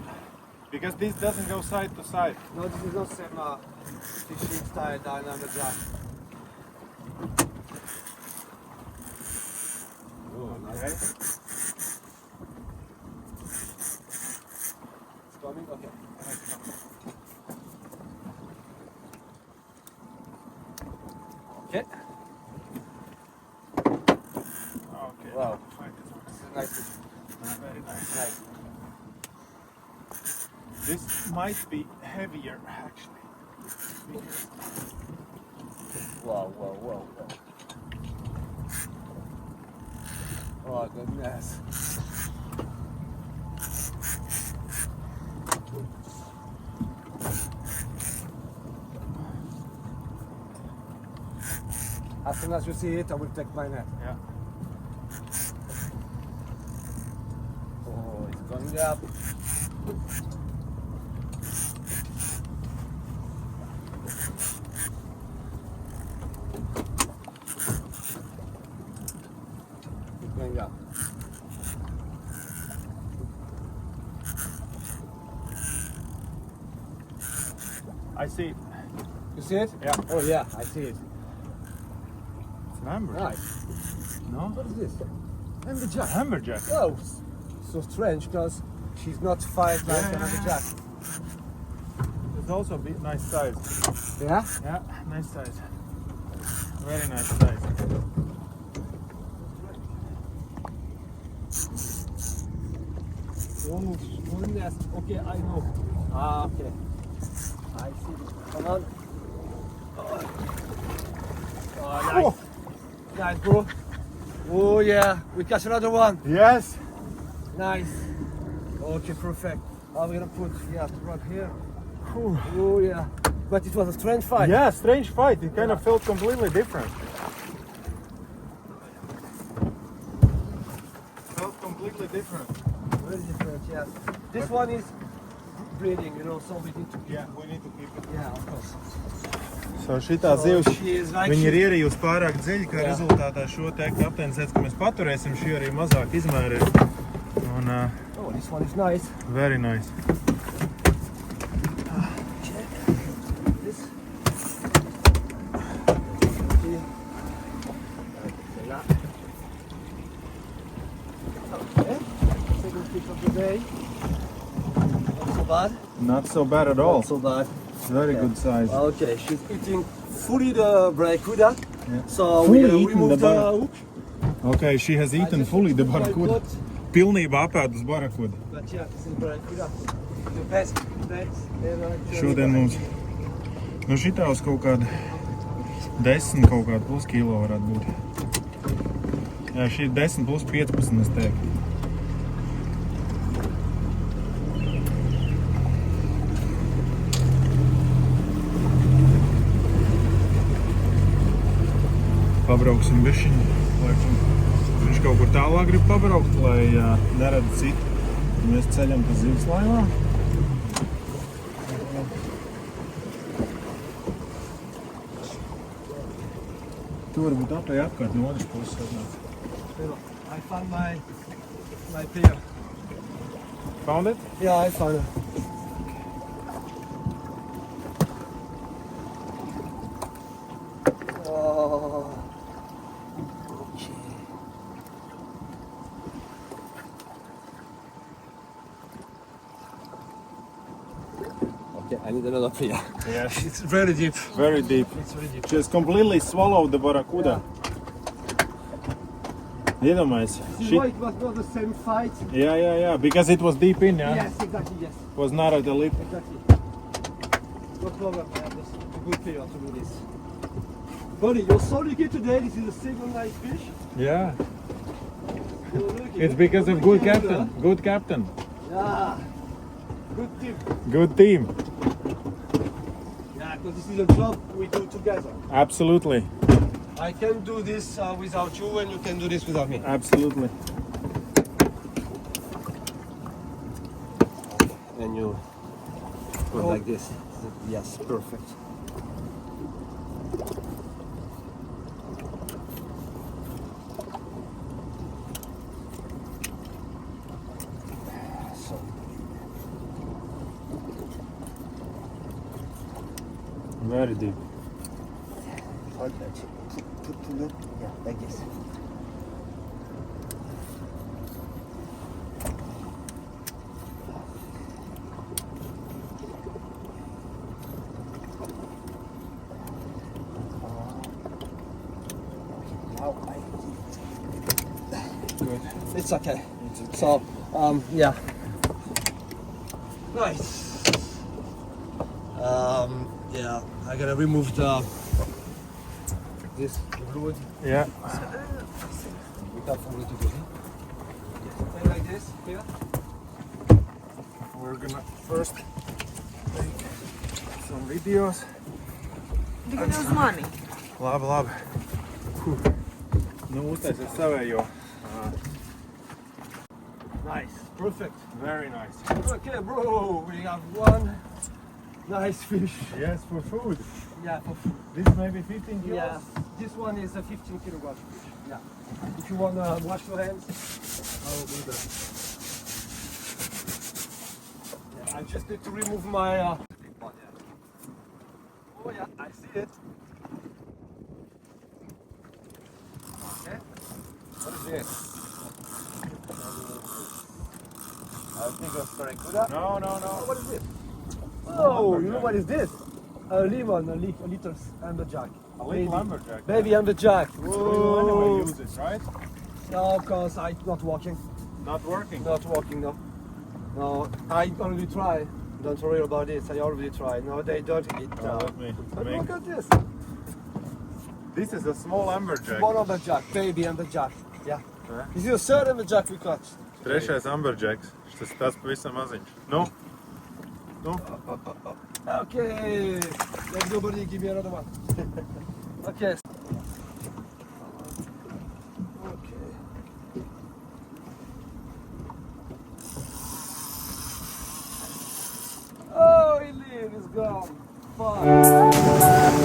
Speaker 4: Because this doesn't go side to side.
Speaker 2: No, this is not same fishing style than Amberjack. Oh,
Speaker 4: Okay.
Speaker 2: nice. It's coming? Okay. Okay.
Speaker 4: Okay.
Speaker 2: Wow.
Speaker 4: Fine.
Speaker 2: This is a nice fish.
Speaker 4: Very nice.
Speaker 2: Nice.
Speaker 4: This might be heavier actually. Because
Speaker 2: Wow, wow, wow, wow. Oh, goodness. As soon as you see it, I will take my net.
Speaker 4: yeah.
Speaker 2: Oh, it's Going up. Keep going up.
Speaker 4: I see it.
Speaker 2: You see it?
Speaker 4: Yeah.
Speaker 2: Oh yeah, I see it.
Speaker 4: It's an amber.
Speaker 2: Nice.
Speaker 4: No?
Speaker 2: What is this? Amberjack.
Speaker 4: Amberjack.
Speaker 2: Oh, so strange because she's not fight like an Amberjack.
Speaker 4: It's also a bit nice size.
Speaker 2: Yeah?
Speaker 4: Yeah, nice size. Very nice size.
Speaker 2: Oh, goodness. Okay, I know. Ah, okay. I see. Come on. Oh, nice.
Speaker 4: Oh.
Speaker 2: Nice, bro. Oh, yeah. We catch another one.
Speaker 4: Yes.
Speaker 2: Nice. Okay, perfect. I'm gonna put, right here. Oh, yeah. But it was a strange fight.
Speaker 4: Yeah, strange fight. It kind of felt completely different. Felt completely different.
Speaker 2: Very different, yes. This one is breeding, so we need to keep
Speaker 4: Yeah, we need to keep it.
Speaker 2: Yeah, of course.
Speaker 4: So šitā zivs,
Speaker 2: she is like
Speaker 4: viņi ir ierijusi pārāk dziļi, kā rezultātā šo te kapteinis teica, ka mēs paturēsim, šī arī mazāk izmēri ir. Un,
Speaker 2: Oh, this one is nice.
Speaker 4: very nice.
Speaker 2: This. Okay. Second fish of the day. Not so bad.
Speaker 4: Not so bad at all.
Speaker 2: Not so bad.
Speaker 4: Very good size.
Speaker 2: Okay, she's eating fully the Barracuda.
Speaker 4: Yeah.
Speaker 2: So
Speaker 4: Fully
Speaker 2: we're gonna
Speaker 4: eaten
Speaker 2: remove
Speaker 4: the
Speaker 2: the
Speaker 4: bar-
Speaker 2: hook.
Speaker 4: Okay, she has eaten fully the Barracuda. Pilnībā apēdus Barracuda.
Speaker 2: But yeah, this is Barracuda. The best ever.
Speaker 4: Šodien mums, šitā uz kaut kādu 10 kaut kādu plus kilo varētu būt. Jā, šī ir 10 plus 15, es teiktu. Pabrauksim bišķiņu, laikam. Viņš kaut kur tālāk grib pabraukt, lai neredz citu. Mēs ceļam pa zivs laivā. Tu varbūt apēj apkārt no otras puses atnāk.
Speaker 2: I found my pair.
Speaker 4: Found it?
Speaker 2: Yeah, I found it. Oh. Okay. Okay, I need another pair.
Speaker 4: Yes.
Speaker 2: It's very deep.
Speaker 4: Very deep.
Speaker 2: It's very deep.
Speaker 4: She has completely swallowed the Barracuda. Iedomājies.
Speaker 2: This is why it was not the same fight.
Speaker 4: Yeah. Because it was deep in, yeah?
Speaker 2: Yes, exactly, yes.
Speaker 4: Was not at the lip.
Speaker 2: Exactly. No problem, I have a good pair to do this. Buddy, you're so lucky today. This is a single nice fish.
Speaker 4: Yeah.
Speaker 2: You're lucky.
Speaker 4: It's because of good
Speaker 2: Lucky,
Speaker 4: captain. Good captain.
Speaker 2: Yeah. Good tip.
Speaker 4: Good team.
Speaker 2: Yeah, because this is a job we do together.
Speaker 4: Absolutely.
Speaker 2: I can do this without you and you can do this without me.
Speaker 4: Absolutely.
Speaker 2: And you go like this. Yes, perfect. So.
Speaker 4: Very deep.
Speaker 2: Yeah, like this.
Speaker 4: Good.
Speaker 2: It's okay. So, yeah. Nice. Yeah, I'm gonna remove this fluid.
Speaker 4: Yeah.
Speaker 2: We got fluid to do. And like this, here.
Speaker 4: We're gonna first take some videos.
Speaker 3: Tikai uz mani.
Speaker 4: Labi. Nu, uztaisiet savējo.
Speaker 2: Nice, perfect.
Speaker 4: Very nice.
Speaker 2: Okay, bro, we have one nice fish.
Speaker 4: Yes, for food.
Speaker 2: Yeah, for food.
Speaker 4: This may be 15 kilos.
Speaker 2: Yeah, this one is a 15 kilogram fish. Yeah. If you want to wash your hands, I will do that. Yeah, I just need to remove my. Oh yeah, I see it. Okay. What is this? I think it's Barracuda.
Speaker 4: No.
Speaker 2: What is this? Oh, you know what is this? A lemon, a little Amberjack.
Speaker 4: A little Amberjack.
Speaker 2: Baby Amberjack.
Speaker 4: We will anyway use it, right?
Speaker 2: No, because I'm not working.
Speaker 4: Not working.
Speaker 2: Not working, no. No, I already try. Don't worry about it. I already try. No, they don't eat.
Speaker 4: Let me
Speaker 2: But
Speaker 4: make.
Speaker 2: look at this.
Speaker 4: This is a small Amberjack.
Speaker 2: One Amberjack, baby Amberjack. Yeah.
Speaker 4: Yeah.
Speaker 2: This is the third Amberjack we caught.
Speaker 4: Trešais Amberjacks. Tas pavisam maziņš. Nu?
Speaker 2: Okay. Let nobody give me another one. Okay. Okay. Oh, he leave. He's gone. Fine.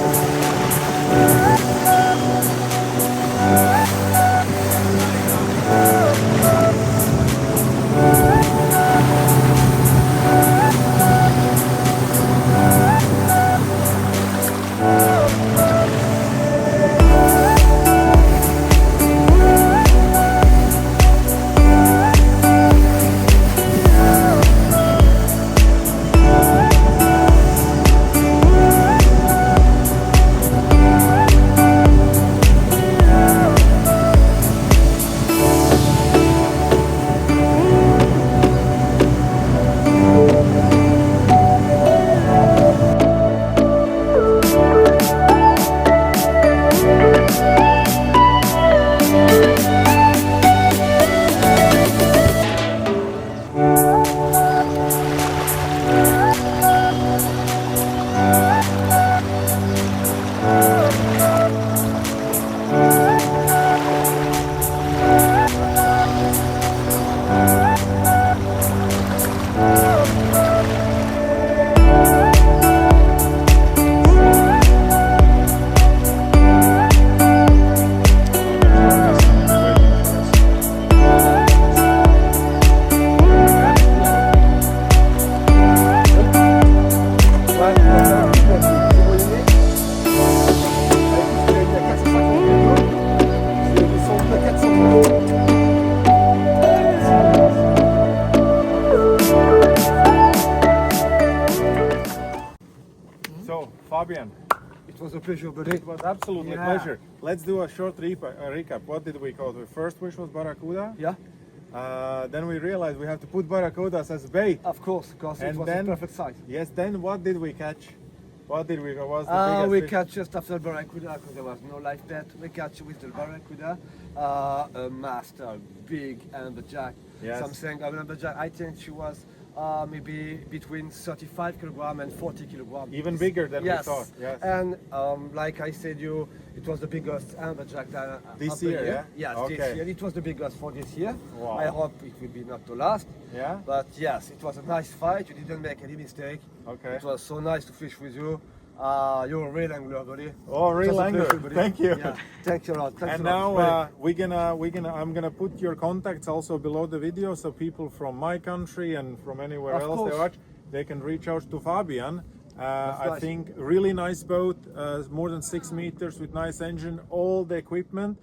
Speaker 4: Fabian,
Speaker 2: It was a pleasure, buddy.
Speaker 4: it was absolutely
Speaker 2: Yeah.
Speaker 4: pleasure. Let's do a short recap. What did we call it? First wish was Barracuda.
Speaker 2: Yeah,
Speaker 4: Then we realized we have to put Barracudas as bait.
Speaker 2: of course, because it
Speaker 4: And
Speaker 2: was
Speaker 4: then-
Speaker 2: a perfect size.
Speaker 4: Yes, then what did we catch? What was the biggest
Speaker 2: We
Speaker 4: fish?
Speaker 2: catch just after Barracuda because there was no live net. We catch with the Barracuda a master, big Amberjack.
Speaker 4: Yes.
Speaker 2: Something of an Amberjack. I think she was maybe between 35 kilogram and 40 kilogram.
Speaker 4: Even bigger than
Speaker 2: Yes.
Speaker 4: we thought. Yes.
Speaker 2: And like I said, it was the biggest Amberjack
Speaker 4: This
Speaker 2: of the
Speaker 4: year, yeah?
Speaker 2: Yes,
Speaker 4: Okay.
Speaker 2: this year. It was the biggest for this year.
Speaker 4: Wow.
Speaker 2: I hope it will be not the last.
Speaker 4: Yeah?
Speaker 2: But yes, it was a nice fight. You didn't make any mistake.
Speaker 4: Okay.
Speaker 2: It was so nice to fish with you. You're a real angler, buddy.
Speaker 4: Oh, real
Speaker 2: It was a
Speaker 4: angler.
Speaker 2: pleasure, buddy.
Speaker 4: Thank you.
Speaker 2: Yeah, thanks a lot. Thanks
Speaker 4: And
Speaker 2: a lot.
Speaker 4: now I'm gonna put your contacts also below the video, so people from my country and from anywhere
Speaker 2: Of
Speaker 4: else
Speaker 2: course.
Speaker 4: they watch, they can reach out to Fabian. I
Speaker 2: nice.
Speaker 4: think really nice boat, more than 6 meters with nice engine, all the equipment.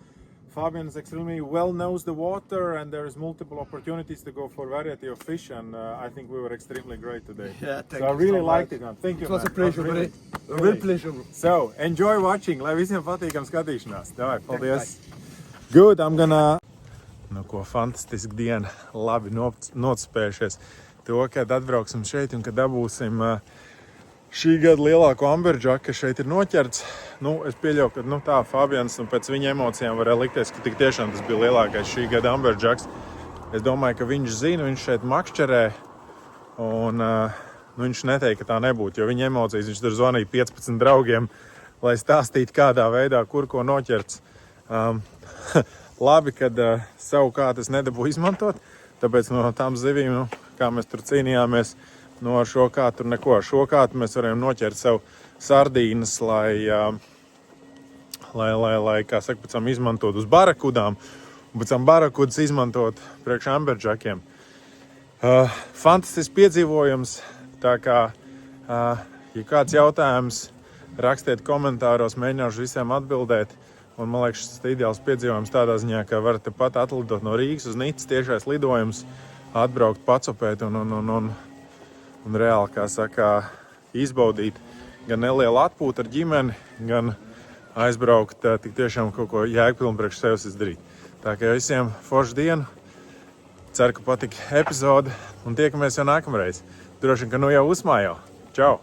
Speaker 4: Fabian is extremely well knows the water, and there is multiple opportunities to go for variety of fish, and I think we were extremely great today.
Speaker 2: Yeah, thank
Speaker 4: so I
Speaker 2: you
Speaker 4: really
Speaker 2: so
Speaker 4: liked
Speaker 2: much.
Speaker 4: it, man. Thank you.
Speaker 2: It was
Speaker 4: man.
Speaker 2: a pleasure,
Speaker 4: really-
Speaker 2: buddy. A real pleasure.
Speaker 4: So, enjoy watching, lai visiem patīkam skatīšanās. Davai, paldies. Good, I'm gonna... Nu ko, fantastiski diena. Labi notspējušies to, kad atbrauksim šeit un kad dabūsim šī gada lielāko Amberjacku, kas šeit ir noķerts. Nu, es pieļauju, ka tā Fabians un pēc viņa emocijām varēja likties, ka tik tiešām tas bija lielākais šī gada Amberjacks. Es domāju, ka viņš zina, viņš šeit makšķerē un viņš neteica, ka tā nebūtu, jo viņa emocijas, viņš tur zvanīja 15 draugiem, lai stāstītu kādā veidā, kur ko noķerts. Labi, kad savu kā tas nedabūju izmantot, Tāpēc no tām zivīm, kā mēs tur cīnījāmies, ar šo kātu tur neko. Ar šo kātu mēs varējām noķert sev sardīnes, lai kā saka, pēc tam izmantot uz barakudām, un pēc tam barakudas izmantot priekš Amberjackiem. Fantastisks piedzīvojums, tā kā, ja kāds jautājums, rakstiet komentāros, mēģināšu visiem atbildēt. Un man liekas, šis ideāls piedzīvojums tādā ziņā, ka varat tepat atlidot no Rīgas uz Nicas, tiešais lidojums, atbraukt, pacopēt un reāli, kā saka, izbaudīt gan nelielu atpūtu ar ģimeni, gan aizbraukt tik tiešām kaut ko jēgpilnu priekš sevis izdarīt. Tā kā visiem foršu dienu, ceru, ka patika epizode un tiekamies jau nākamreiz. Droši vien, ka nu jau uzmājau. Čau!